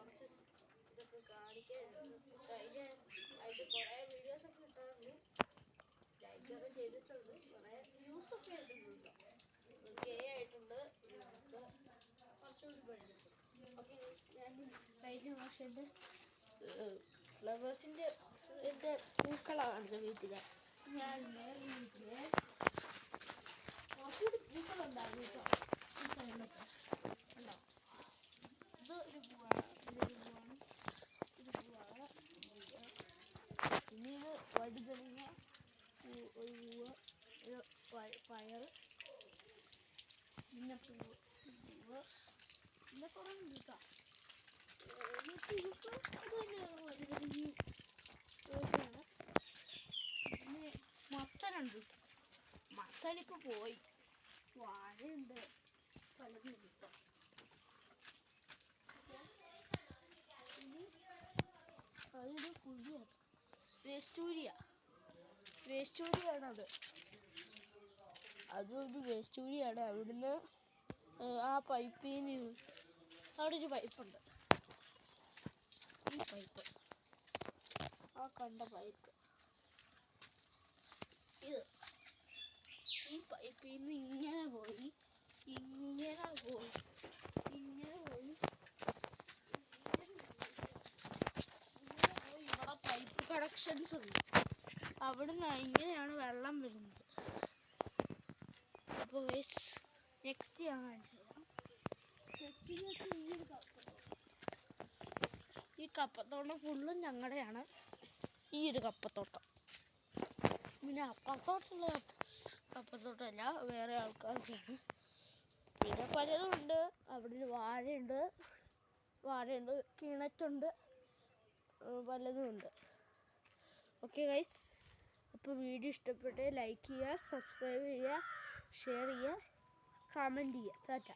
കുറച്ച് ഇതൊക്കെ കാണിക്കാനുണ്ട്. കഴിഞ്ഞ ആഴ്ച കുറേ വീഡിയോസൊക്കെ ഇട്ടായിരുന്നു, ലൈക്കൊക്കെ ചെയ്തിട്ടുണ്ട്, കുറേ വ്യൂസൊക്കെ ആയിട്ടുണ്ട്, കെ ആയിട്ടുണ്ട്. നമുക്ക് കുറച്ചുകൂടി പഠിക്കും. ഓക്കെ, ഞാൻ കഴിഞ്ഞ പ്രാവശ്യം എൻ്റെ ഫ്ലവേഴ്സിൻ്റെ എൻ്റെ പൂക്കളാണ് കാണിച്ചത് വീട്ടിലെ. ഞാൻ വീട്ടിലെ കുറച്ചുകൂടി പൂക്കളുണ്ടായിരുന്നു കേട്ടോ. ഉണ്ടോ? ഇത് ഒരു പൂവാണ്, ഇതൊരു പൂവാണ്, ഇത് പൂവാണ്. പിന്നെ ഇത് വഴുതനങ്ങ ഒരു പൂവ്, ഒരു പയർ, പിന്നെ പൂവ്, പിന്നെ കുറേ ഉണ്ട് കേട്ടോ. അത് തന്നെയാണ് വഴുതനങ്ങ. പിന്നെ മത്തനുണ്ട് കേട്ടോ. മത്തനിപ്പോൾ പോയി. വാഴയുണ്ട്, പലതും കേട്ടോ. അതൊരു കുഴിയാണ്, വേസ്റ്റൂരിയാണത്. അതൊരു വേസ്റ്റൂരിയാണ്. അവിടുന്ന് ആ പൈപ്പിൽ നിന്ന് അവിടെ ഒരു പൈപ്പുണ്ട്, ഈ പൈപ്പ്, ആ കണ്ട പൈപ്പ്, ഈ പൈപ്പിൽ നിന്ന് ഇങ്ങനെ പോയി ഇവിടെ പൈപ്പ് കണക്ഷൻസ് ഉണ്ട്. അവിടുന്ന് ഇങ്ങനെയാണ് വെള്ളം വരുന്നത്. അപ്പോൾ നെക്സ്റ്റ് ഞാൻ കാണിച്ചു തരാം. ഈ കപ്പത്തോട്ടം ഫുള്ളും ഞങ്ങളുടെയാണ്, ഈ ഒരു കപ്പത്തോട്ടം. പിന്നെ അപ്പുറത്തോട്ടുള്ള കപ്പത്തോട്ടമല്ല, വേറെ ആൾക്കാർക്കാണ്. പിന്നെ പലതും ഉണ്ട്. അവിടെ വാഴയുണ്ട്, കിണറ്റുണ്ട്, പലതും ഉണ്ട്. ഓക്കെ ഗൈസ്, അപ്പോൾ വീഡിയോ ഇഷ്ടപ്പെട്ടേ ലൈക്ക് ചെയ്യുക, സബ്സ്ക്രൈബ് ചെയ്യുക, ഷെയർ ചെയ്യുക, കമൻറ്റ് ചെയ്യുക. ടാറ്റ.